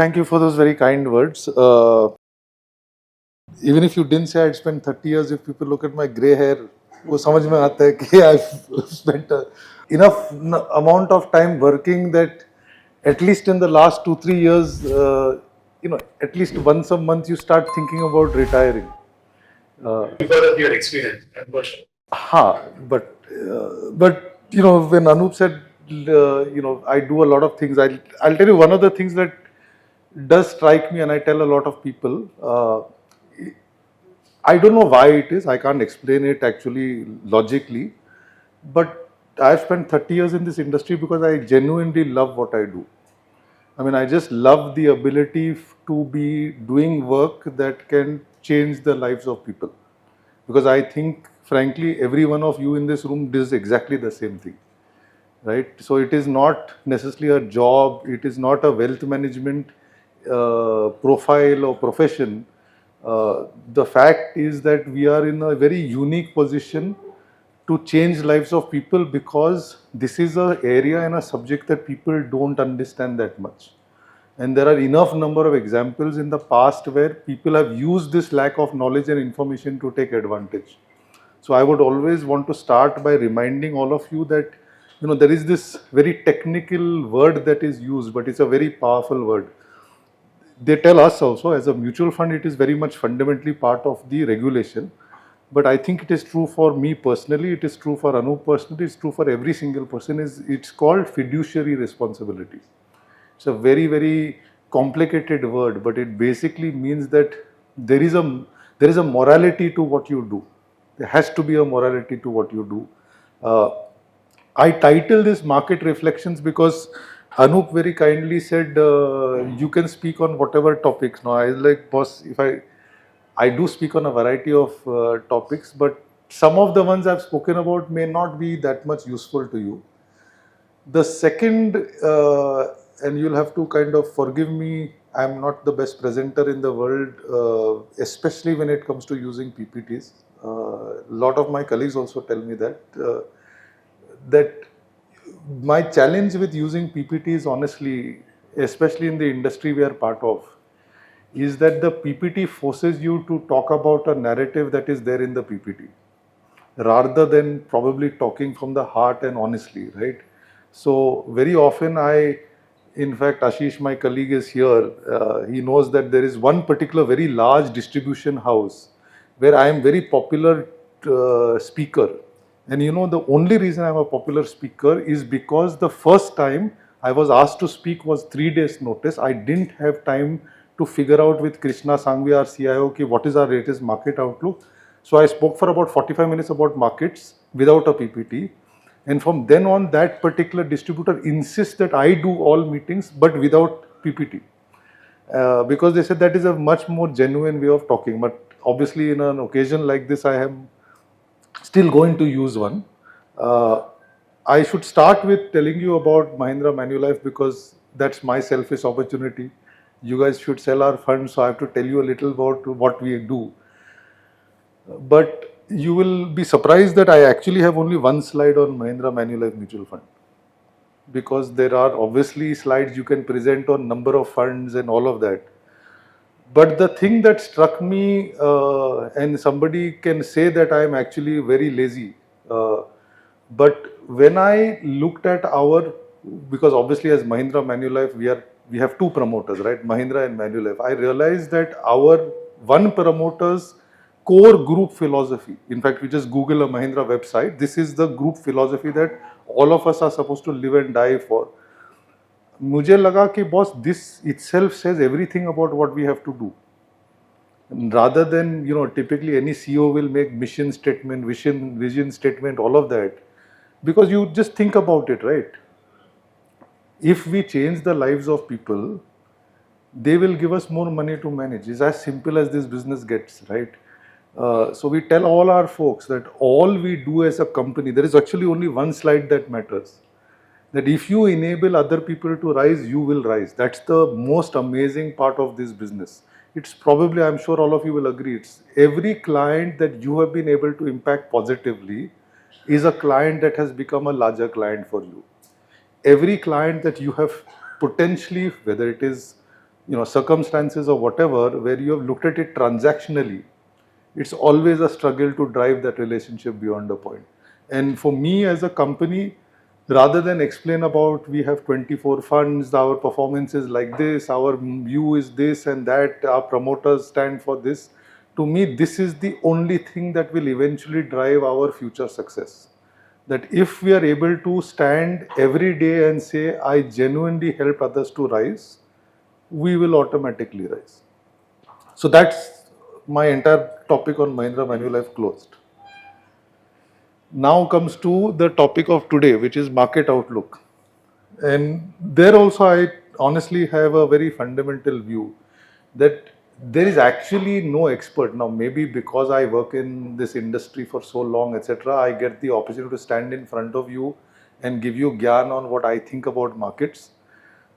thank you for those very kind words. Even if you didn't say I'd spent 30 years, if people look at my grey hair, वो समझ में आता है कि I've spent enough amount of time working that at least in the last 2-3 years, at least once a month you start thinking about retiring. Because of your experience, unfortunately. But when Anup said, I do a lot of things. I'll tell you one of the things that does strike me, and I tell a lot of people. I don't know why it is. I can't explain it actually logically, but I've spent 30 years in this industry because I genuinely love what I do. I mean, I just love the ability to be doing work that can change the lives of people. Because I think, frankly, every one of you in this room does exactly the same thing, right? So it is not necessarily a job, it is not a wealth management profile or profession. The fact is that we are in a very unique position to change lives of people because this is an area and a subject that people don't understand that much. And there are enough number of examples in the past where people have used this lack of knowledge and information to take advantage. So I would always want to start by reminding all of you that there is this very technical word that is used, but it's a very powerful word. They tell us also as a mutual fund, it is very much fundamentally part of the regulation. But I think it is true for me personally, it is true for Anup personally, it's true for every single person. It's called fiduciary responsibility. It's a very, very complicated word, but it basically means that there is a morality to what you do. There has to be a morality to what you do. I title this Market Reflections because Anup very kindly said you can speak on whatever topics. Now I was like, boss, if I do speak on a variety of topics, but some of the ones I've spoken about may not be that much useful to you. The second, and you'll have to kind of forgive me, I'm not the best presenter in the world, especially when it comes to using PPTs. A lot of my colleagues also tell me that my challenge with using PPTs, honestly, especially in the industry we are part of, is that the PPT forces you to talk about a narrative that is there in the PPT, rather than probably talking from the heart and honestly, right? So very often in fact, Ashish, my colleague, is here. He knows that there is one particular very large distribution house where I am very popular speaker. And the only reason I'm a popular speaker is because the first time I was asked to speak was 3 days notice. I didn't have time to figure out with Krishna Sangvi, our CIO, what is our latest market outlook. So I spoke for about 45 minutes about markets without a PPT. And from then on, that particular distributor insists that I do all meetings, but without PPT. Because they said that is a much more genuine way of talking. But obviously, in an occasion like this, I am still going to use one. I should start with telling you about Mahindra Manulife because that's my selfish opportunity. You guys should sell our funds, so I have to tell you a little about what we do. But you will be surprised that I actually have only one slide on Mahindra Manulife Mutual Fund. Because there are obviously slides you can present on number of funds and all of that. But the thing that struck me, and somebody can say that I am actually very lazy, but when I looked at because obviously as Mahindra Manulife, we have 2 promoters, right? Mahindra and Manulife. I realized that our one promoter's core group philosophy, in fact, we just Google a Mahindra website, this is the group philosophy that all of us are supposed to live and die for. मुझे लगा कि boss, this itself says everything about what we have to do. And rather than, typically any CEO will make mission statement, vision statement, all of that. Because you just think about it, right? If we change the lives of people, they will give us more money to manage. It's as simple as this business gets, right? So we tell all our folks that all we do as a company, there is actually only one slide that matters. That if you enable other people to rise, you will rise. That's the most amazing part of this business. It's probably, I'm sure all of you will agree, it's every client that you have been able to impact positively is a client that has become a larger client for you. Every client that you have potentially, whether it is circumstances or whatever, where you have looked at it transactionally, it's always a struggle to drive that relationship beyond a point. And for me as a company, rather than explain about we have 24 funds, our performance is like this, our view is this and that, our promoters stand for this, to me this is the only thing that will eventually drive our future success. That if we are able to stand every day and say, I genuinely helped others to rise, we will automatically rise. So that's my entire topic on Mahindra Manulife closed. Now comes to the topic of today, which is market outlook. And there also I honestly have a very fundamental view that there is actually no expert. Now maybe because I work in this industry for so long, etc., I get the opportunity to stand in front of you and give you gyan on what I think about markets.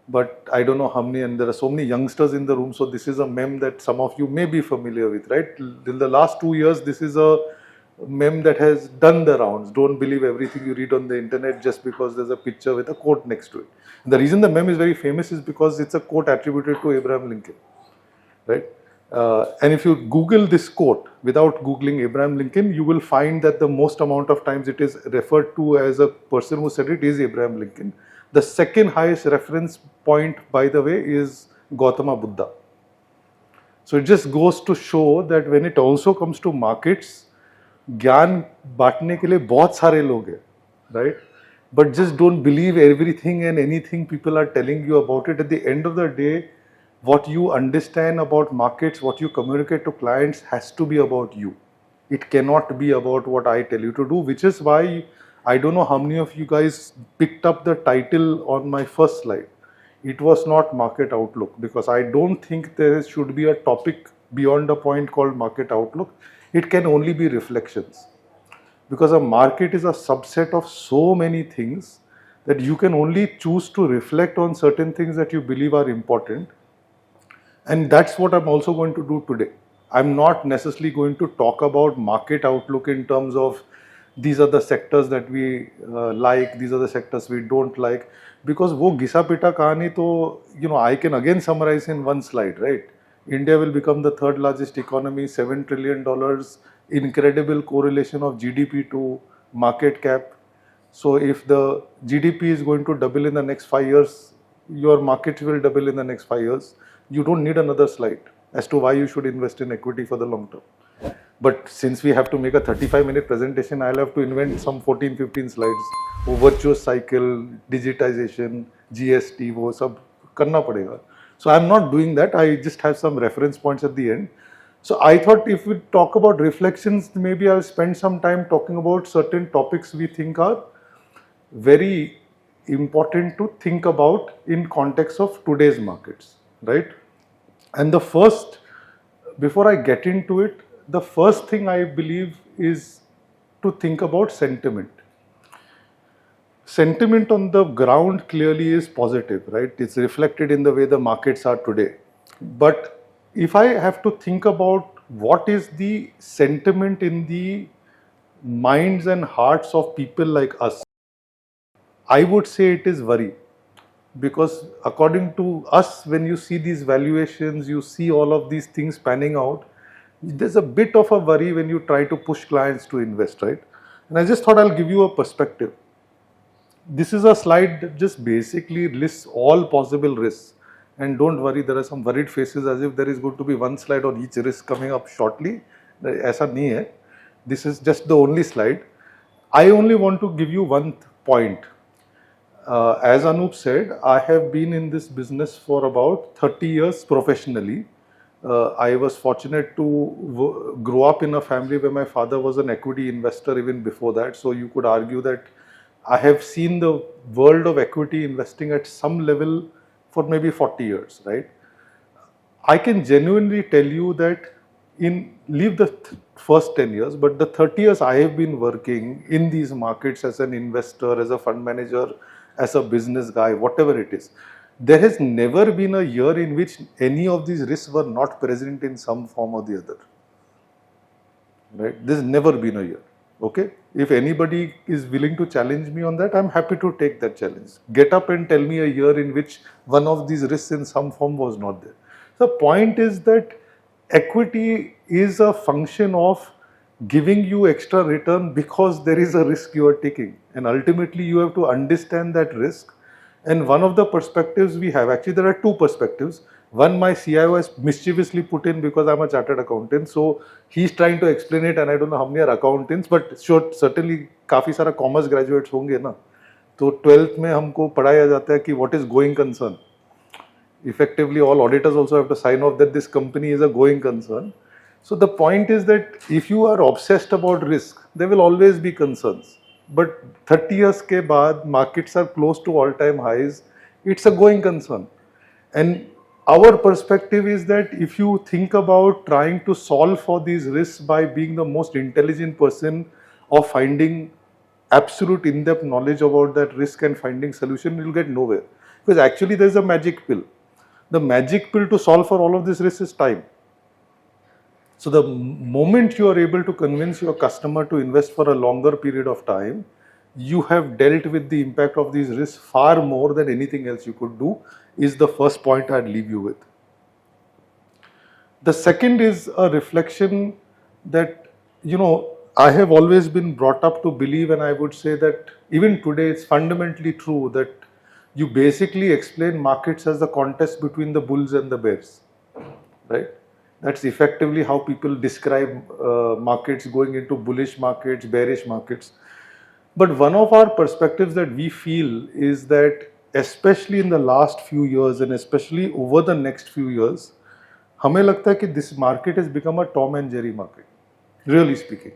But I don't know how many, and there are so many youngsters in the room, so this is a meme that some of you may be familiar with, right? In the last 2 years, this is a meme that has done the rounds. Don't believe everything you read on the internet just because there's a picture with a quote next to it. And the reason the meme is very famous is because it's a quote attributed to Abraham Lincoln, right? And if you Google this quote without Googling Abraham Lincoln, you will find that the most amount of times it is referred to as a person who said it is Abraham Lincoln. The second highest reference point, by the way, is Gautama Buddha. So it just goes to show that when it also comes to markets, ज्ञान बांटने के लिए बहुत सारे लोग हैं, right? But just don't believe everything and anything people are telling you about it. At the end of the day, what you understand about markets, what you communicate to clients has to be about you. It cannot be about what I tell you to do, which is why I don't know how many of you guys picked up the title on my first slide. It was not market outlook, because I don't think there should be a topic beyond a point called market outlook. It can only be reflections, because a market is a subset of so many things that you can only choose to reflect on certain things that you believe are important. And that's what I'm also going to do today. I'm not necessarily going to talk about market outlook in terms of these are the sectors that we like, these are the sectors we don't like, because wo gisa pita kahani to, I can again summarize in one slide, right? India will become the third largest economy, $7 trillion, incredible correlation of GDP to market cap. So if the GDP is going to double in the next 5 years, your market will double in the next 5 years. You don't need another slide as to why you should invest in equity for the long term. But since we have to make a 35-minute presentation, I'll have to invent some 14-15 slides. वो virtuous cycle, digitization, GST, वो सब करना पड़ेगा. So I'm not doing that. I just have some reference points at the end. So I thought if we talk about reflections, maybe I'll spend some time talking about certain topics we think are very important to think about in context of today's markets, right? And the first, before I get into it, the first thing I believe is to think about sentiment. Sentiment on the ground clearly is positive, right? It's reflected in the way the markets are today. But if I have to think about what is the sentiment in the minds and hearts of people like us, I would say it is worry. Because according to us, when you see these valuations, you see all of these things panning out, there's a bit of a worry when you try to push clients to invest, right? And I just thought I'll give you a perspective. This is a slide that just basically lists all possible risks. And don't worry, there are some worried faces as if there is going to be one slide on each risk coming up shortly. Aisa nahi hai. This is just the only slide. I only want to give you one point. As Anup said, I have been in this business for about 30 years professionally. I was fortunate to grow up in a family where my father was an equity investor even before that. So you could argue that I have seen the world of equity investing at some level for maybe 40 years, right? I can genuinely tell you that leave the first 10 years, but the 30 years I have been working in these markets as an investor, as a fund manager, as a business guy, whatever it is, there has never been a year in which any of these risks were not present in some form or the other, right? There's never been a year. Okay, if anybody is willing to challenge me on that, I'm happy to take that challenge. Get up and tell me a year in which one of these risks in some form was not there. The point is that equity is a function of giving you extra return because there is a risk you are taking, and ultimately you have to understand that risk. And one of the perspectives we have, actually there are two perspectives. One, my CIO has mischievously put in because I'm a chartered accountant, so he's trying to explain it, and I don't know how many are accountants, but sure, certainly काफी सारा commerce graduates होंगे ना, तो 12th में हमको पढ़ाया जाता है कि what is going concern. Effectively, all auditors also have to sign off that this company is a going concern. So the point is that if you are obsessed about risk, there will always be concerns. But 30 years ke baad, markets are close to all-time highs. It's a going concern. And our perspective is that if you think about trying to solve for these risks by being the most intelligent person or finding absolute in-depth knowledge about that risk and finding solution, you'll get nowhere. Because actually there's a magic pill. The magic pill to solve for all of this risk is time. So the moment you are able to convince your customer to invest for a longer period of time, you have dealt with the impact of these risks far more than anything else you could do, is the first point I'd leave you with. The second is a reflection that, I have always been brought up to believe, and I would say that even today it's fundamentally true, that you basically explain markets as the contest between the bulls and the bears, right? That's effectively how people describe markets going into bullish markets, bearish markets. But one of our perspectives that we feel is that especially in the last few years and especially over the next few years, हमें लगता है कि this market has become a Tom and Jerry market, really speaking.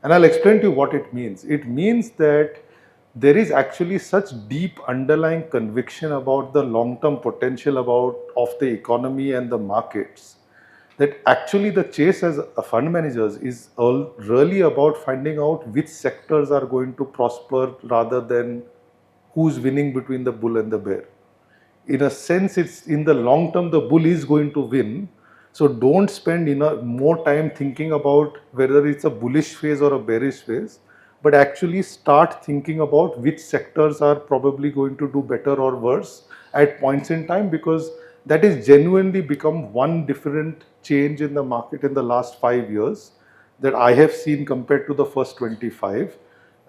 And I'll explain to you what it means. It means that there is actually such deep underlying conviction about the long-term potential of the economy and the markets that actually the chase as a fund managers is really about finding out which sectors are going to prosper rather than who's winning between the bull and the bear. In a sense, it's in the long term, the bull is going to win. So don't spend more time thinking about whether it's a bullish phase or a bearish phase, but actually start thinking about which sectors are probably going to do better or worse at points in time, because that has genuinely become one different change in the market in the last 5 years that I have seen compared to the first 25,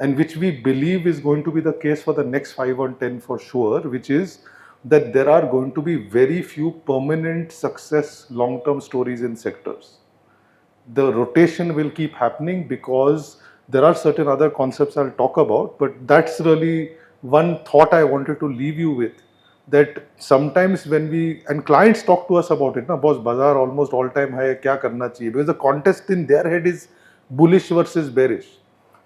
and which we believe is going to be the case for the next 5 or 10 for sure, which is that there are going to be very few permanent success long-term stories in sectors. The rotation will keep happening because there are certain other concepts I'll talk about, but that's really one thought I wanted to leave you with, that sometimes when and clients talk to us about it, boss, bazaar almost all-time high, kya karna chahiye? Because the contest in their head is bullish versus bearish.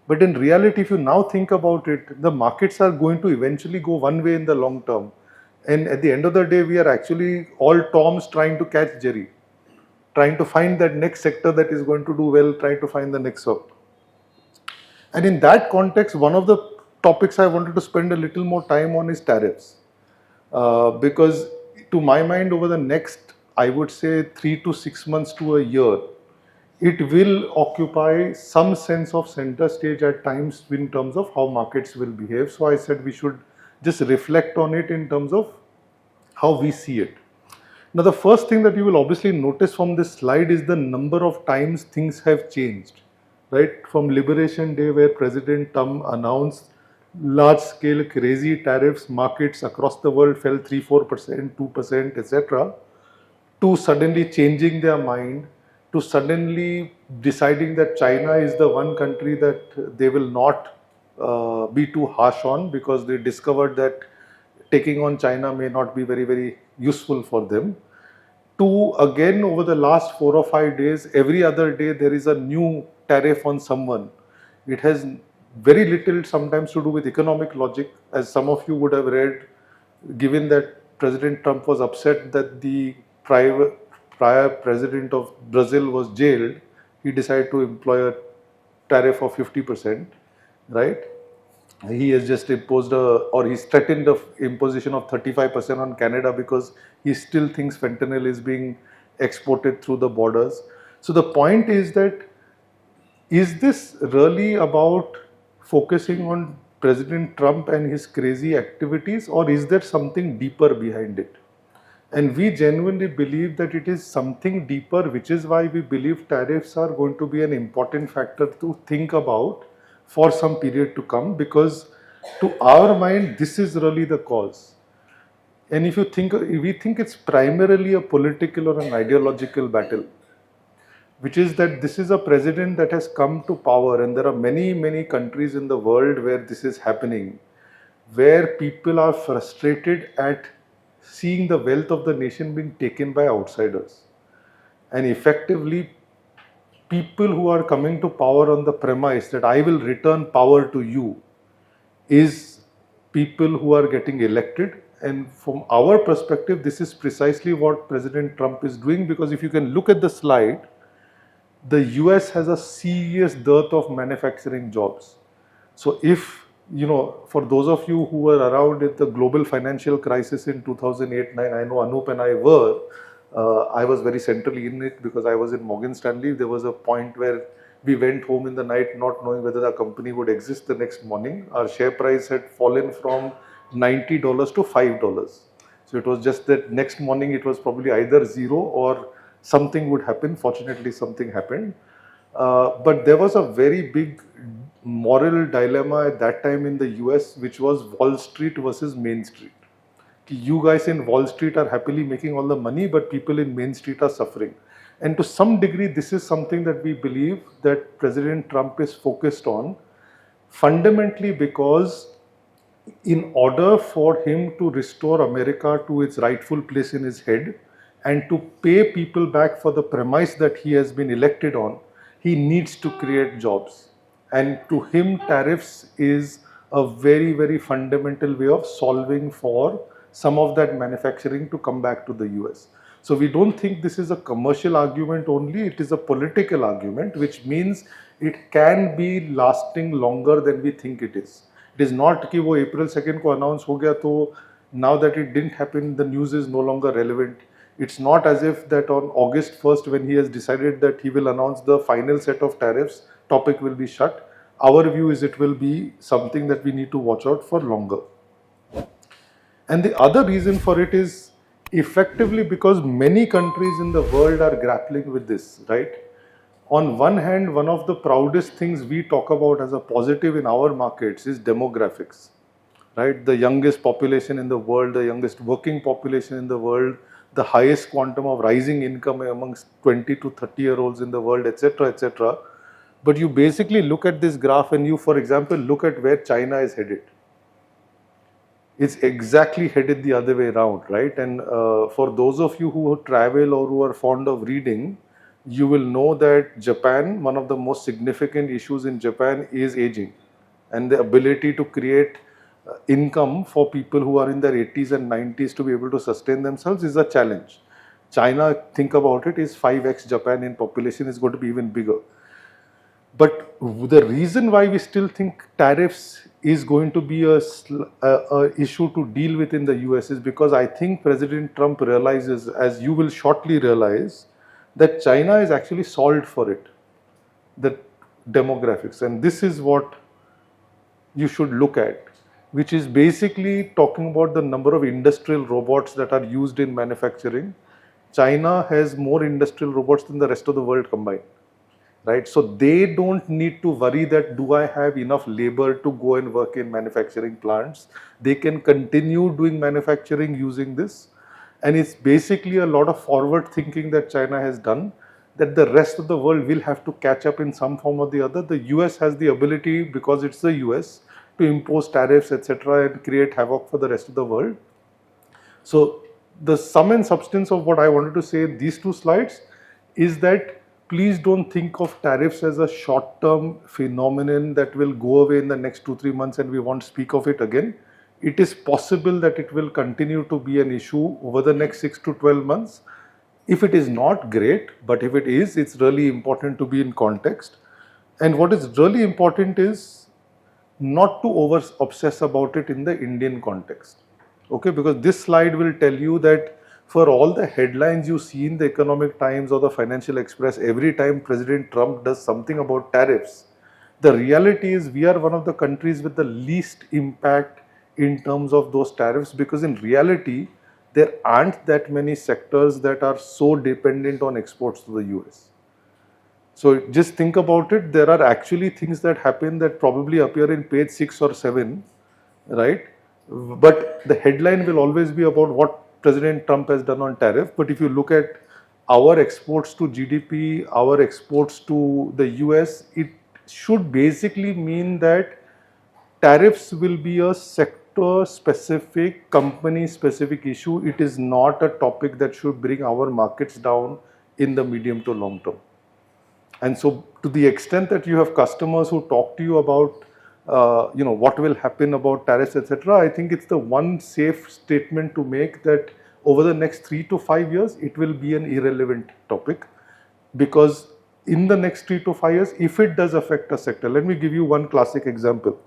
But in reality, if you now think about it, the markets are going to eventually go one way in the long term. And at the end of the day, we are actually all Toms trying to catch Jerry, trying to find that next sector that is going to do well, trying to find the next one. And in that context, one of the topics I wanted to spend a little more time on is tariffs. Because to my mind, over the next, I would say 3 to 6 months to a year, it will occupy some sense of center stage at times in terms of how markets will behave. So I said we should just reflect on it in terms of how we see it. Now, the first thing that you will obviously notice from this slide is the number of times things have changed, right? From Liberation Day, where President Trump announced large-scale crazy tariffs, markets across the world fell 3-4%, 2%, etc., to suddenly changing their mind, to suddenly deciding that China is the one country that they will not be too harsh on, because they discovered that taking on China may not be very, very useful for them. To again, over the last 4 or 5 days, every other day there is a new tariff on someone. It has very little sometimes to do with economic logic, as some of you would have read, given that President Trump was upset that the prior president of Brazil was jailed, he decided to employ a tariff of 50%, right? He has just imposed he's threatened the imposition of 35% on Canada because he still thinks fentanyl is being exported through the borders. So the point is that is this really about focusing on President Trump and his crazy activities, or is there something deeper behind it? And we genuinely believe that it is something deeper, which is why we believe tariffs are going to be an important factor to think about for some period to come, because to our mind, this is really the cause. And if you think, we think it's primarily a political or an ideological battle, which is that this is a president that has come to power, and there are many, many countries in the world where this is happening, where people are frustrated at seeing the wealth of the nation being taken by outsiders. And effectively, people who are coming to power on the premise that I will return power to you is people who are getting elected. And from our perspective, this is precisely what President Trump is doing, because if you can look at the slide, the US has a serious dearth of manufacturing jobs. So if, for those of you who were around at the global financial crisis in 2008-9, I know Anup and I were, I was very centrally in it because I was in Morgan Stanley. There was a point where we went home in the night not knowing whether the company would exist the next morning. Our share price had fallen from $90 to $5. So it was just that next morning it was probably either zero or something would happen. Fortunately, something happened. But there was a very big moral dilemma at that time in the US, which was Wall Street versus Main Street. You guys in Wall Street are happily making all the money, but people in Main Street are suffering. And to some degree, this is something that we believe that President Trump is focused on, fundamentally because in order for him to restore America to its rightful place in his head and to pay people back for the premise that he has been elected on, he needs to create jobs. And to him, tariffs is a very, very fundamental way of solving for some of that manufacturing to come back to the US. So we don't think this is a commercial argument only, it is a political argument, which means it can be lasting longer than we think it is. It is not कि वो April 2nd को announce हो गया तो now that it didn't happen, the news is no longer relevant. It's not as if that on August 1st, when he has decided that he will announce the final set of tariffs, topic will be shut. Our view is it will be something that we need to watch out for longer. And the other reason for it is effectively because many countries in the world are grappling with this, right? On one hand, one of the proudest things we talk about as a positive in our markets is demographics, right? The youngest population in the world, the youngest working population in the world, the highest quantum of rising income amongst 20 to 30-year-olds in the world, etc., etc. But you basically look at this graph and you, for example, look at where China is headed. It's exactly headed the other way around, right? And for those of you who travel or who are fond of reading, you will know that Japan, one of the most significant issues in Japan is aging, and the ability to create income for people who are in their 80s and 90s to be able to sustain themselves is a challenge. China, think about it, is 5x Japan in population, is going to be even bigger. But the reason why we still think tariffs is going to be a issue to deal with in the US is because I think President Trump realizes, as you will shortly realize, that China is actually solved for it, the demographics. And this is what you should look at, which is basically talking about the number of industrial robots that are used in manufacturing. China has more industrial robots than the rest of the world combined. Right, so they don't need to worry that do I have enough labor to go and work in manufacturing plants. They can continue doing manufacturing using this, and it's basically a lot of forward thinking that China has done, that the rest of the world will have to catch up in some form or the other. The US has the ability, because it's the US, to impose tariffs, etc., and create havoc for the rest of the world. So the sum and substance of what I wanted to say in these two slides is that please don't think of tariffs as a short-term phenomenon that will go away in the next 2-3 months and we won't speak of it again. It is possible that it will continue to be an issue over the next 6 to 12 months. If it is not, great, but if it is, it's really important to be in context. And what is really important is not to over-obsess about it in the Indian context. Okay, because this slide will tell you that for all the headlines you see in the Economic Times or the Financial Express every time President Trump does something about tariffs, the reality is we are one of the countries with the least impact in terms of those tariffs, because in reality there aren't that many sectors that are so dependent on exports to the US. So just think about it, there are actually things that happen that probably appear in page 6 or 7, right? But the headline will always be about what President Trump has done on tariff. But if you look at our exports to GDP, our exports to the US, it should basically mean that tariffs will be a sector specific, company specific issue. It is not a topic that should bring our markets down in the medium to long term. And so to the extent that you have customers who talk to you about what will happen about tariffs, etc., I think it's the one safe statement to make that over the next 3 to 5 years, it will be an irrelevant topic, because in the next 3 to 5 years, if it does affect a sector, let me give you one classic example.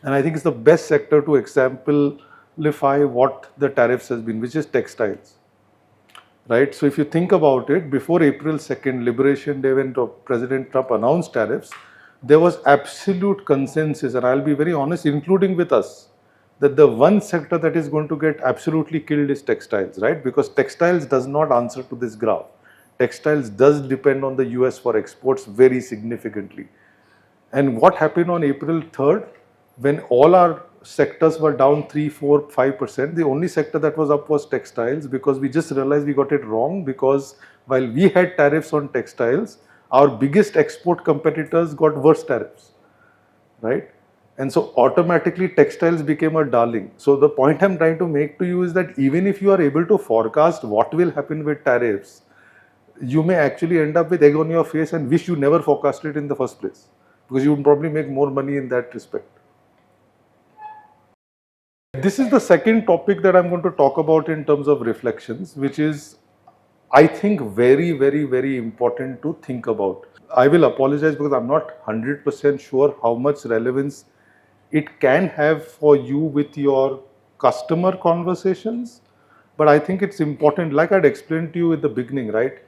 And I think it's the best sector to exemplify what the tariffs has been, which is textiles. Right? So if you think about it, before April 2nd, Liberation Day, when President Trump announced tariffs, there was absolute consensus, and I'll be very honest, including with us, that the one sector that is going to get absolutely killed is textiles, right? Because textiles does not answer to this graph. Textiles does depend on the US for exports very significantly. And what happened on April 3rd, when all our sectors were down 3, 4, 5%, the only sector that was up was textiles, because we just realized we got it wrong, because while we had tariffs on textiles, our biggest export competitors got worse tariffs, right? And so automatically textiles became a darling. So the point I'm trying to make to you is that even if you are able to forecast what will happen with tariffs, you may actually end up with egg on your face and wish you never forecasted it in the first place, because you would probably make more money in that respect. This is the second topic that I'm going to talk about in terms of reflections, which is, I think, very, very, very important to think about. I will apologize because I'm not 100% sure how much relevance it can have for you with your customer conversations, but I think it's important. Like I'd explained to you at the beginning, right?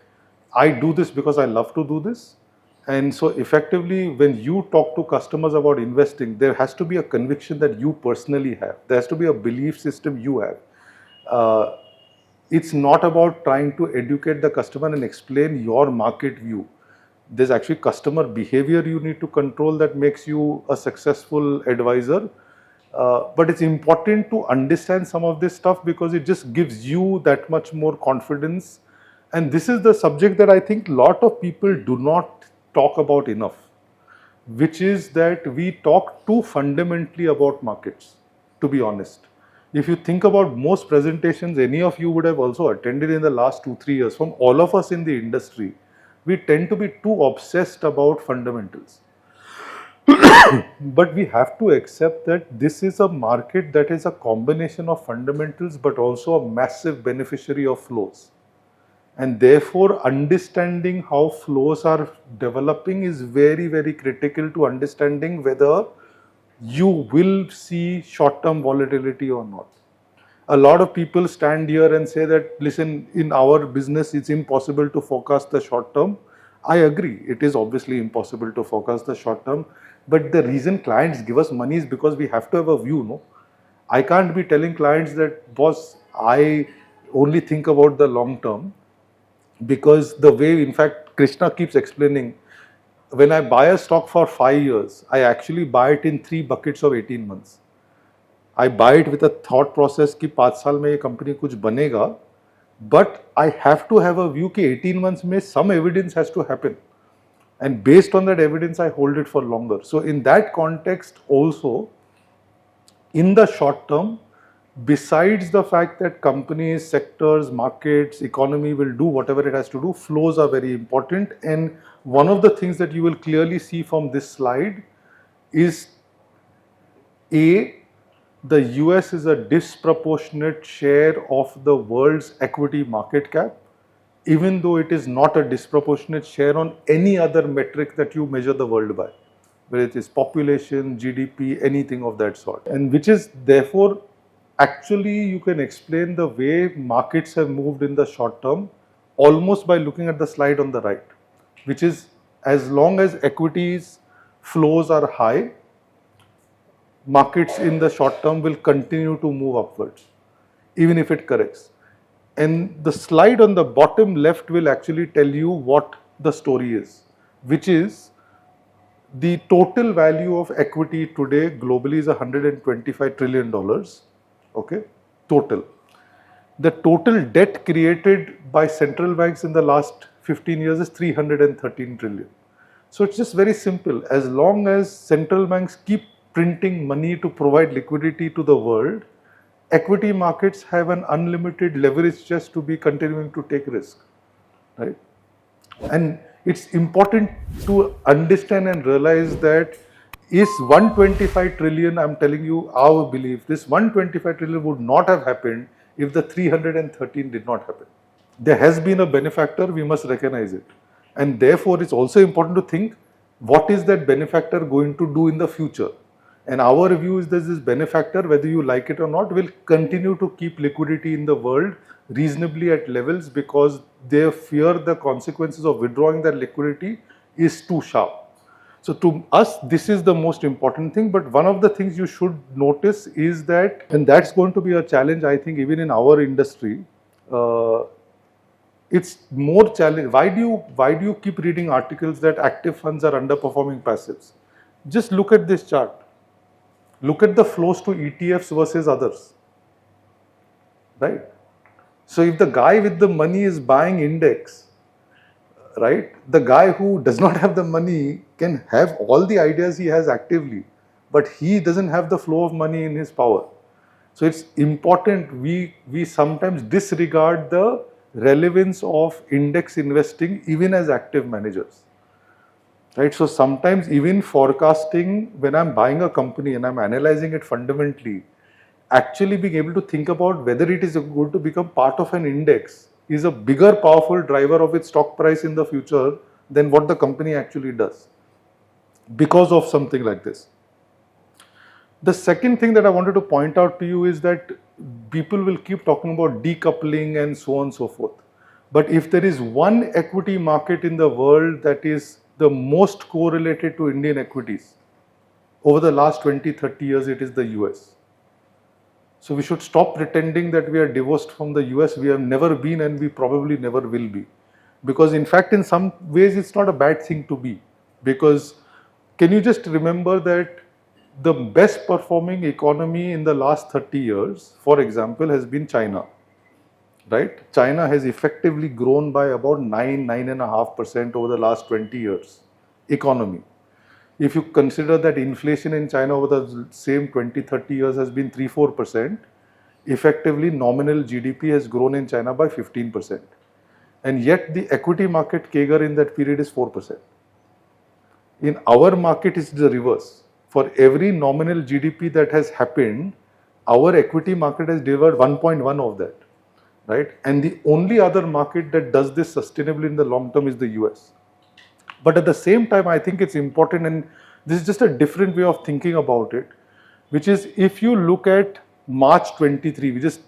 I do this because I love to do this. And so effectively, when you talk to customers about investing, there has to be a conviction that you personally have. There has to be a belief system you have. It's not about trying to educate the customer and explain your market view. There's actually customer behavior you need to control that makes you a successful advisor. But it's important to understand some of this stuff, because it just gives you that much more confidence. And this is the subject that I think a lot of people do not talk about enough, which is that we talk too fundamentally about markets, to be honest. If you think about most presentations any of you would have also attended in the last 2-3 years, from all of us in the industry, we tend to be too obsessed about fundamentals. But we have to accept that this is a market that is a combination of fundamentals but also a massive beneficiary of flows. And therefore, understanding how flows are developing is very, very critical to understanding whether you will see short-term volatility or not. A lot of people stand here and say that, listen, in our business, it's impossible to forecast the short term. I agree, it is obviously impossible to forecast the short term. But the reason clients give us money is because we have to have a view, no? I can't be telling clients that, boss, I only think about the long term. Because the way, in fact, Krishna keeps explaining, when I buy a stock for 5 years, I actually buy it in 3 buckets of 18 months. I buy it with a thought process कि 5 साल में ये company कुछ बनेगा, but I have to have a view कि 18 months में some evidence has to happen. And based on that evidence, I hold it for longer. So in that context also, in the short term, besides the fact that companies, sectors, markets, economy will do whatever it has to do, flows are very important. And one of the things that you will clearly see from this slide is the US is a disproportionate share of the world's equity market cap, even though it is not a disproportionate share on any other metric that you measure the world by, whether it is population, GDP, anything of that sort. And which is therefore actually you can explain the way markets have moved in the short term almost by looking at the slide on the right, which is as long as equities flows are high, markets in the short term will continue to move upwards, even if it corrects. And the slide on the bottom left will actually tell you what the story is, which is the total value of equity today globally is $125 trillion. Okay, total. The total debt created by central banks in the last 15 years is 313 trillion. So it's just very simple. As long as central banks keep printing money to provide liquidity to the world, equity markets have an unlimited leverage just to be continuing to take risk, right? And it's important to understand and realize that is 125 trillion, I'm telling you our belief, this 125 trillion would not have happened if the 313 did not happen. There has been a benefactor, we must recognize it. And therefore, it's also important to think what is that benefactor going to do in the future. And our view is that this benefactor, whether you like it or not, will continue to keep liquidity in the world reasonably at levels because they fear the consequences of withdrawing that liquidity is too sharp. So to us, this is the most important thing. But one of the things you should notice is that, and that's going to be a challenge, I think, even in our industry, it's more challenging. Why do you keep reading articles that active funds are underperforming passives? Just look at this chart. Look at the flows to ETFs versus others, right? So if the guy with the money is buying index, right, the guy who does not have the money can have all the ideas he has actively, but he doesn't have the flow of money in his power. So it's important, we sometimes disregard the relevance of index investing even as active managers. Right, so sometimes even forecasting, when I'm buying a company and I'm analyzing it fundamentally, actually being able to think about whether it is going to become part of an index is a bigger powerful driver of its stock price in the future than what the company actually does because of something like this. The second thing that I wanted to point out to you is that people will keep talking about decoupling and so on and so forth. But if there is one equity market in the world that is the most correlated to Indian equities over the last 20-30 years, it is the US. So we should stop pretending that we are divorced from the US. We have never been and we probably never will be. Because in fact, in some ways, it's not a bad thing to be. Because can you just remember that the best performing economy in the last 30 years, for example, has been China. Right? China has effectively grown by about 9.5% over the last 20 years, economy. If you consider that inflation in China over the same 20-30 years has been 3-4%, effectively nominal GDP has grown in China by 15%. And yet the equity market CAGR in that period is 4%. In our market, it's the reverse. For every nominal GDP that has happened, our equity market has delivered 1.1 of that. Right? And the only other market that does this sustainably in the long term is the US. But at the same time, I think it's important, and this is just a different way of thinking about it, which is if you look at March 23, we just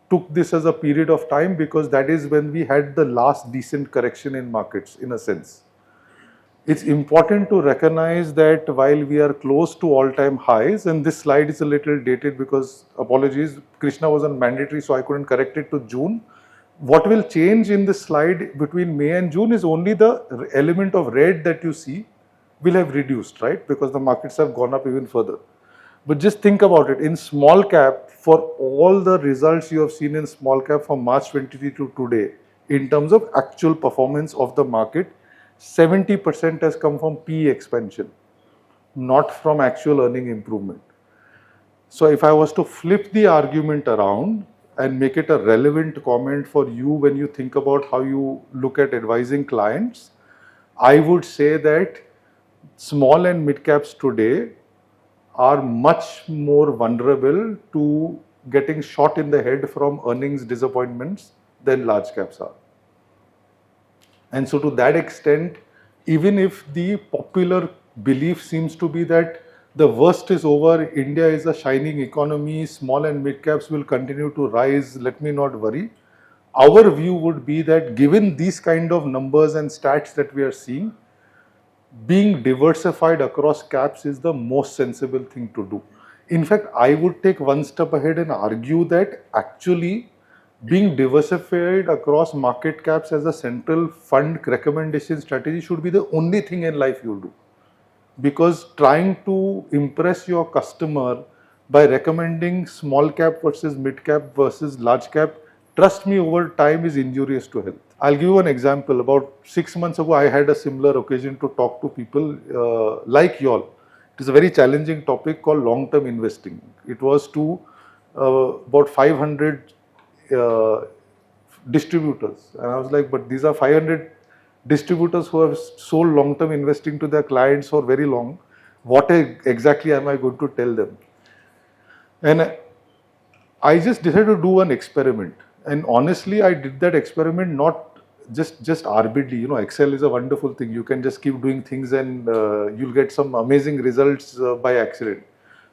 took this as a period of time because that is when we had the last decent correction in markets, in a sense. It's important to recognize that while we are close to all-time highs, and this slide is a little dated because, apologies, Krishna wasn't mandatory, so I couldn't correct it to June. What will change in this slide between May and June is only the element of red that you see will have reduced, right? Because the markets have gone up even further. But just think about it, in small cap, for all the results you have seen in small cap from March 23 to today, in terms of actual performance of the market, 70% has come from PE expansion, not from actual earning improvement. So if I was to flip the argument around and make it a relevant comment for you when you think about how you look at advising clients, I would say that small and mid caps today are much more vulnerable to getting shot in the head from earnings disappointments than large caps are. And so to that extent, even if the popular belief seems to be that the worst is over, India is a shining economy, small and mid caps will continue to rise, let me not worry. Our view would be that given these kind of numbers and stats that we are seeing, being diversified across caps is the most sensible thing to do. In fact, I would take one step ahead and argue that actually being diversified across market caps as a central fund recommendation strategy should be the only thing in life you do. Because trying to impress your customer by recommending small cap versus mid cap versus large cap, trust me, over time is injurious to health. I'll give you an example. About 6 months ago, I had a similar occasion to talk to people like y'all. It is a very challenging topic called long-term investing. It was to about 500 distributors, and I was like, but these are 500 distributors who have sold long-term investing to their clients for very long. What exactly am I going to tell them? And I just decided to do an experiment. And honestly, I did that experiment not just arbitrarily. You know, Excel is a wonderful thing. You can just keep doing things and you'll get some amazing results by accident.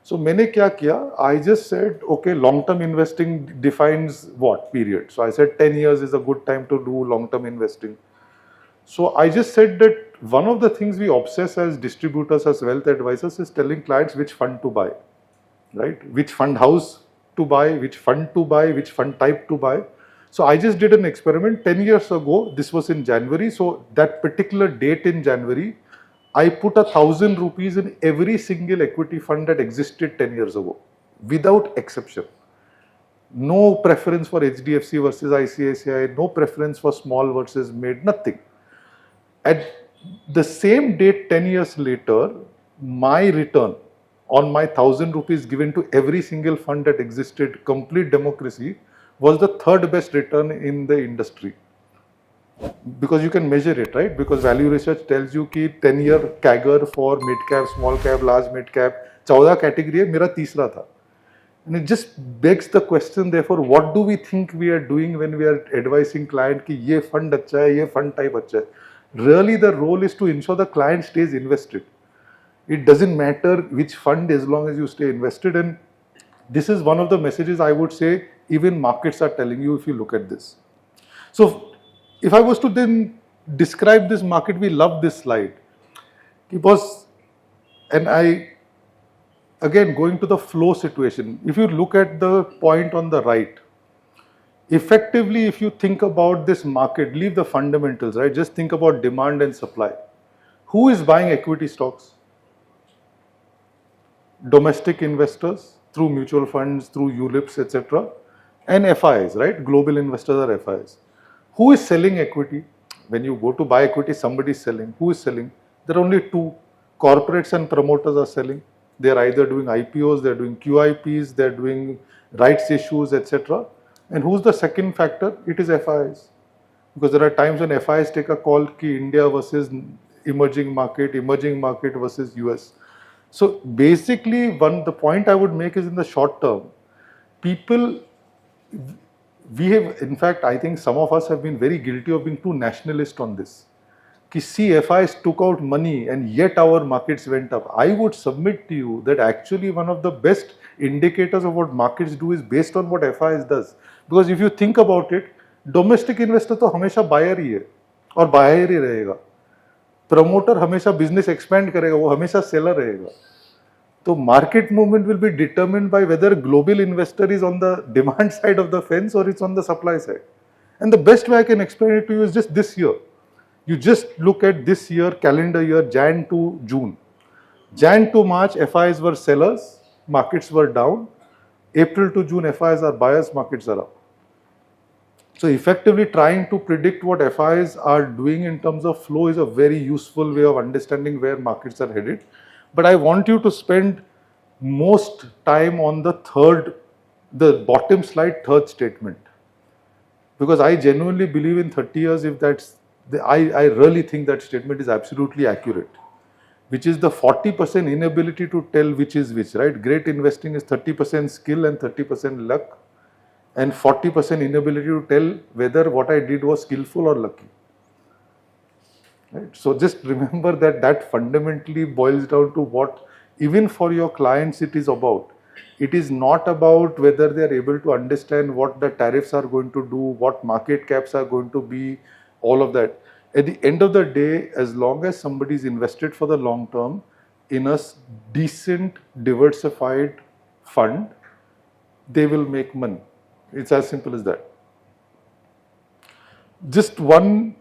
So मैंने क्या किया? I just said, okay, long-term investing defines what period? So I said 10 years is a good time to do long-term investing. So I just said that one of the things we obsess as distributors, as wealth advisors, is telling clients which fund to buy, right? Which fund house to buy, which fund to buy, which fund type to buy. So I just did an experiment 10 years ago. This was in January. So that particular date in January, I put 1,000 rupees in every single equity fund that existed 10 years ago, without exception. No preference for HDFC versus ICICI, no preference for small versus mid, nothing. At the same date, 10 years later, my return on my 1,000 rupees given to every single fund that existed, complete democracy, was the third best return in the industry. Because you can measure it, right? Because value research tells you that 10-year CAGR for mid cap, small cap, large mid cap, 14 category है, मेरा तीसरा था. And it just begs the question, therefore, what do we think we are doing when we are advising client कि ये fund अच्छा है, ये fund type अच्छा है? Really, the role is to ensure the client stays invested. It doesn't matter which fund as long as you stay invested. And this is one of the messages I would say even markets are telling you if you look at this. So if I was to then describe this market, we love this slide. Because, and I, again, going to the flow situation, if you look at the point on the right, effectively, if you think about this market, leave the fundamentals, right? Just think about demand and supply. Who is buying equity stocks? Domestic investors through mutual funds, through ULIPs, etc. And FIIs, right? Global investors are FIIs. Who is selling equity? When you go to buy equity, somebody is selling. Who is selling? There are only two. Corporates and promoters are selling. They are either doing IPOs, they are doing QIPs, they are doing rights issues, etc. And who's the second factor? It is FIIs. Because there are times when FIIs take a call ki India versus emerging market versus US. So basically, the point I would make is in the short term, people, we have, in fact, I think some of us have been very guilty of being too nationalist on this. Ki see, FIs took out money and yet our markets went up. I would submit to you that actually one of the best indicators of what markets do is based on what FIs does. Because if you think about it, domestic investor तो हमेशा buyer ही है और buyer ही रहेगा. Promoter हमेशा business expand करेगा, वो हमेशा seller रहेगा. तो market movement will be determined by whether global investor is on the demand side of the fence or it's on the supply side. And the best way I can explain it to you is just this year. You just look at this year, calendar year, Jan to June. Jan to March, FIs were sellers, markets were down. April to June, FIs are buyers, markets are up. So effectively trying to predict what FIs are doing in terms of flow is a very useful way of understanding where markets are headed. But I want you to spend most time on the bottom slide, third statement. Because I genuinely believe in 30 years, if that's, I really think that statement is absolutely accurate. Which is the 40% inability to tell which is which, right? Great investing is 30% skill and 30% luck. And 40% inability to tell whether what I did was skillful or lucky. Right? So just remember that fundamentally boils down to what even for your clients it is about. It is not about whether they are able to understand what the tariffs are going to do, what market caps are going to be, all of that. At the end of the day, as long as somebody is invested for the long term in a decent, diversified fund, they will make money. It's as simple as that. Just one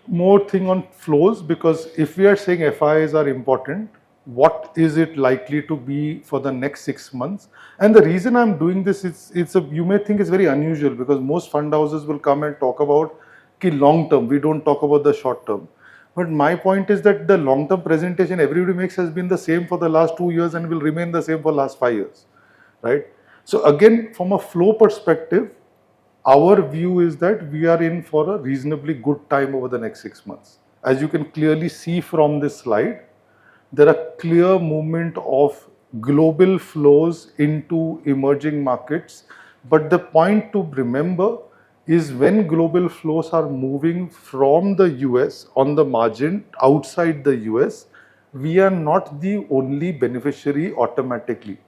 more thing on flows, because if we are saying FIIs are important, what is it likely to be for the next 6 months? And the reason I'm doing this is, you may think it's very unusual, because most fund houses will come and talk about long term. We don't talk about the short term. But my point is that the long term presentation everybody makes has been the same for the last 2 years and will remain the same for the last 5 years, right? So again, from a flow perspective, our view is that we are in for a reasonably good time over the next 6 months. As you can clearly see from this slide, there are clear movement of global flows into emerging markets. But the point to remember is, when global flows are moving from the US on the margin outside the US, we are not the only beneficiary automatically.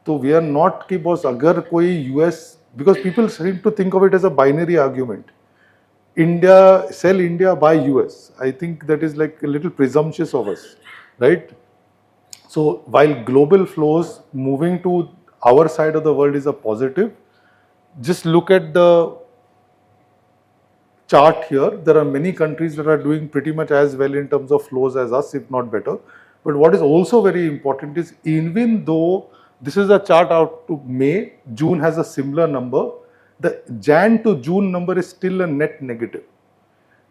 So we are not कि boss अगर कोई US, because people seem to think of it as a binary argument. India, sell India, buy US. I think that is like a little presumptuous of us, right? So while global flows moving to our side of the world is a positive, just look at the chart here. There are many countries that are doing pretty much as well in terms of flows as us, if not better. But what is also very important is, even though this is a chart out to May, June has a similar number, the Jan to June number is still a net negative,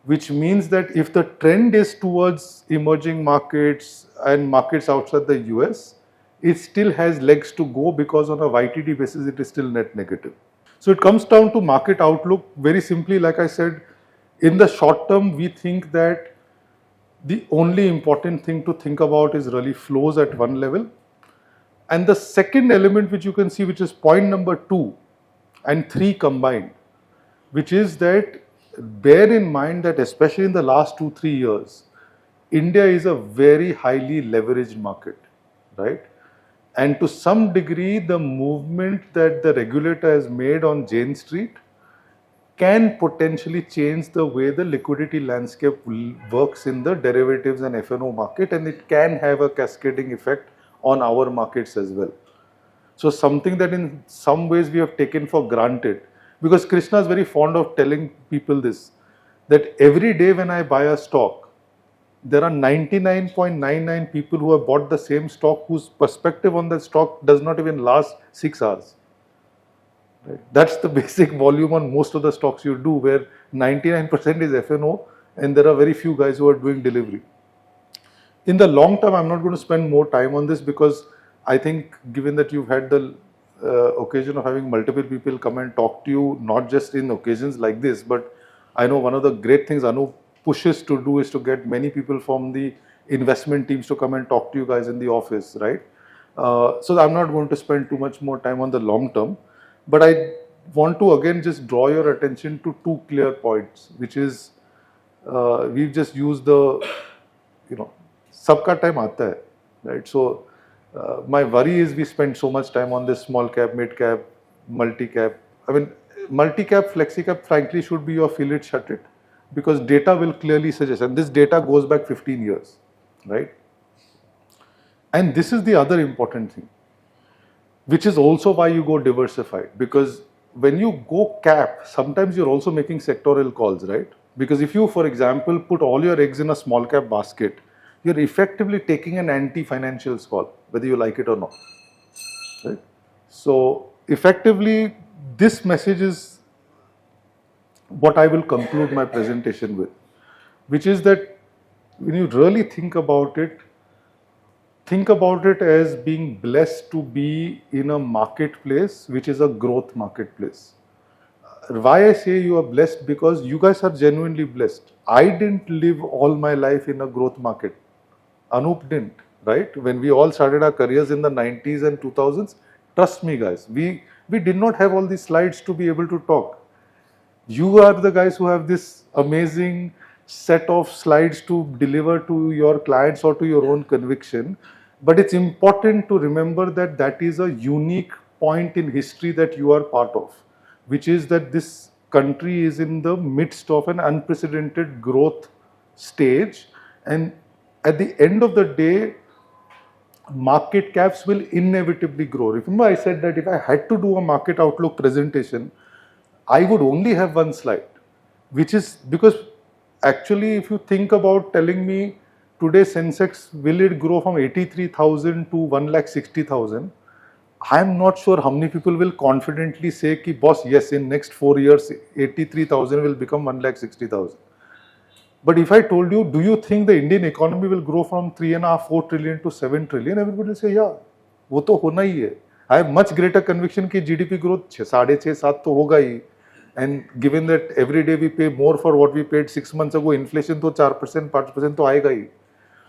which means that if the trend is towards emerging markets and markets outside the US, it still has legs to go, because on a YTD basis it is still net negative. So it comes down to market outlook. Very simply, like I said, in the short term, we think that the only important thing to think about is really flows at one level. And the second element which you can see, which is point number 2 and 3 combined, which is that bear in mind that especially in the last 2-3 years, India is a very highly leveraged market, right? And to some degree, the movement that the regulator has made on Jane Street can potentially change the way the liquidity landscape works in the derivatives and F&O market, and it can have a cascading effect on our markets as well. So something that in some ways we have taken for granted, because Krishna is very fond of telling people this, that every day when I buy a stock, there are 99.99 people who have bought the same stock whose perspective on that stock does not even last 6 hours. Right? That's the basic volume on most of the stocks you do, where 99% is F&O and there are very few guys who are doing delivery. In the long term, I'm not going to spend more time on this, because I think given that you've had the occasion of having multiple people come and talk to you, not just in occasions like this, but I know one of the great things Anup pushes to do is to get many people from the investment teams to come and talk to you guys in the office, right? So I'm not going to spend too much more time on the long term, but I want to again just draw your attention to 2 clear points, which is we've just used the, sabka time aata hai, right? So my worry is we spend so much time on this small cap, mid cap, multi cap. I mean, multi cap, flexi cap, frankly, should be your fill it, shut it, because data will clearly suggest, and this data goes back 15 years, right? And this is the other important thing, which is also why you go diversified, because when you go cap, sometimes you're also making sectoral calls, right? Because if you, for example, put all your eggs in a small cap basket, you're effectively taking an anti-financials call, whether you like it or not, right? So effectively, this message is what I will conclude my presentation with, which is that when you really think about it as being blessed to be in a marketplace which is a growth marketplace. Why I say you are blessed? Because you guys are genuinely blessed. I didn't live all my life in a growth market. Anup didn't, right? When we all started our careers in the 90s and 2000s, trust me guys, we did not have all these slides to be able to talk. You are the guys who have this amazing set of slides to deliver to your clients or to your own conviction. But it's important to remember that that is a unique point in history that you are part of, which is that this country is in the midst of an unprecedented growth stage. And at the end of the day, market caps will inevitably grow. Remember, I said that if I had to do a market outlook presentation, I would only have one slide, which is because actually, if you think about telling me today Sensex, will it grow from 83,000 to 1,60,000? I'm not sure how many people will confidently say, ki, boss, yes, in next 4 years, 83,000 will become 1,60,000. But if I told you, do you think the Indian economy will grow from 3.5, 4 trillion to 7 trillion? Everybody will say, yeah, वो तो होना ही है. I have much greater conviction कि GDP growth 6.5, 7 तो होगा ही. And given that every day we pay more for what we paid 6 months ago, inflation तो 4%, 5% तो आएगा ही.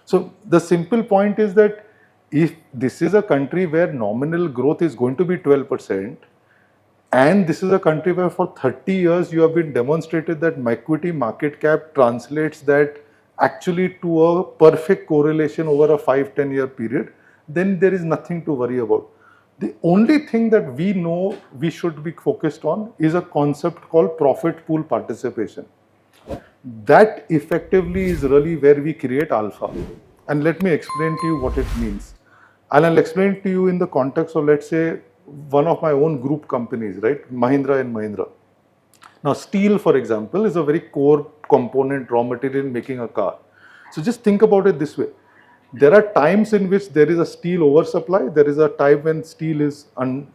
So the simple point is that if this is a country where nominal growth is going to be 12%, and this is a country where for 30 years you have been demonstrated that equity market cap translates that actually to a perfect correlation over a 5-10 year period, then there is nothing to worry about. The only thing that we know we should be focused on is a concept called profit pool participation. That effectively is really where we create alpha. And let me explain to you what it means. And I'll explain to you in the context of, let's say, one of my own group companies, right? Mahindra and Mahindra. Now, steel, for example, is a very core component, raw material in making a car. So just think about it this way. There are times in which there is a steel oversupply. There is a time when steel is, under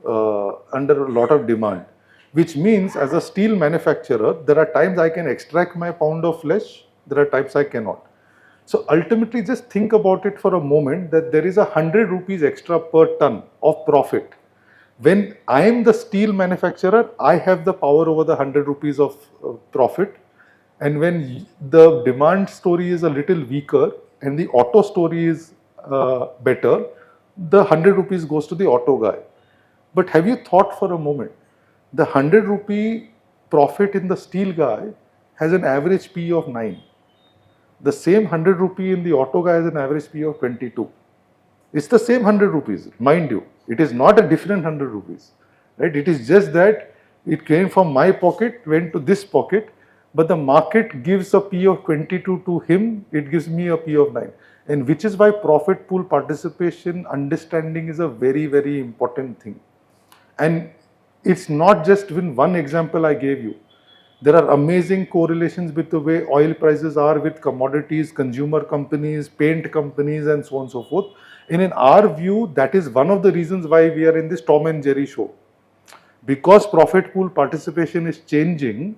a lot of demand, which means as a steel manufacturer, there are times I can extract my pound of flesh. There are times I cannot. So ultimately, just think about it for a moment that there is 100 rupees extra per ton of profit. When I am the steel manufacturer, I have the power over the 100 rupees of profit. And when the demand story is a little weaker and the auto story is better, the 100 rupees goes to the auto guy. But have you thought for a moment, the 100 rupee profit in the steel guy has an average P of 9. The same 100 rupee in the auto guy has an average P of 22. It's the same 100 rupees, mind you. It is not a different 100 rupees, right? It is just that it came from my pocket, went to this pocket, but the market gives a P of 22 to him, it gives me a P of 9. And which is why profit pool participation understanding is a very, very important thing. And it's not just in one example I gave you. There are amazing correlations with the way oil prices are with commodities, consumer companies, paint companies, and so on and so forth. And in our view, that is one of the reasons why we are in this Tom and Jerry show. Because profit pool participation is changing,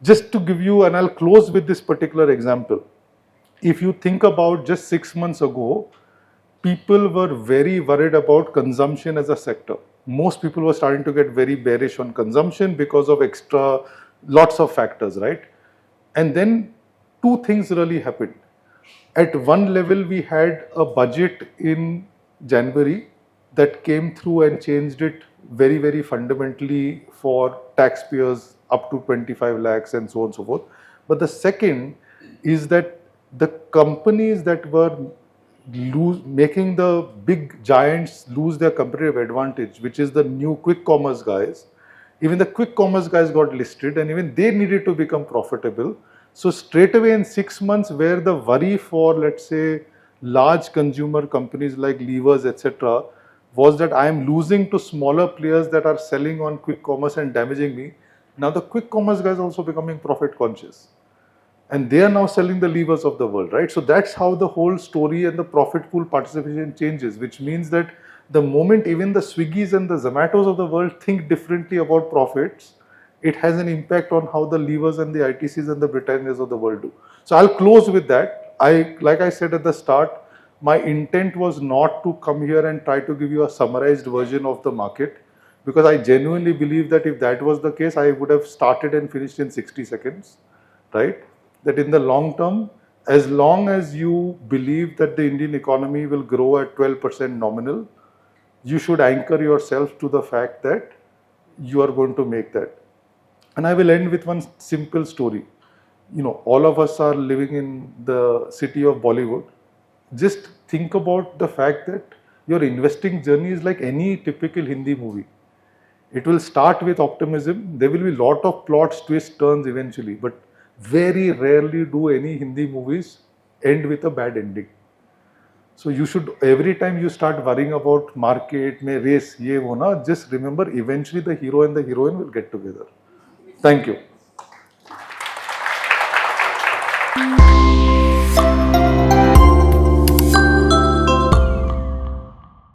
just to give you, and I'll close with this particular example. If you think about just 6 months ago, people were very worried about consumption as a sector. Most people were starting to get very bearish on consumption because of lots of factors, right? And then two things really happened. At one level, we had a budget in January that came through and changed it very, very fundamentally for taxpayers up to 25 lakhs and so on and so forth. But the second is that the companies that were making the big giants lose their competitive advantage, which is the new quick commerce guys, even the quick commerce guys got listed and even they needed to become profitable. So straight away in 6 months, where the worry for, let's say, large consumer companies like levers, etc., was that I am losing to smaller players that are selling on quick commerce and damaging me. Now the quick commerce guys are also becoming profit conscious. And they are now selling the levers of the world, right? So that's how the whole story and the profit pool participation changes, which means that the moment even the Swiggies and the Zomatos of the world think differently about profits, it has an impact on how the levers and the ITCs and the Britannias of the world do. So I'll close with that. Like I said at the start, my intent was not to come here and try to give you a summarized version of the market, because I genuinely believe that if that was the case, I would have started and finished in 60 seconds, right? That in the long term, as long as you believe that the Indian economy will grow at 12% nominal, you should anchor yourself to the fact that you are going to make that. And I will end with one simple story. You know, all of us are living in the city of Bollywood, just think about the fact that your investing journey is like any typical Hindi movie. It will start with optimism. There will be lot of plots, twists, turns eventually, but very rarely do any Hindi movies end with a bad ending. So you should, every time you start worrying about market, may race, ye wo na, just remember eventually the hero and the heroine will get together. Thank you.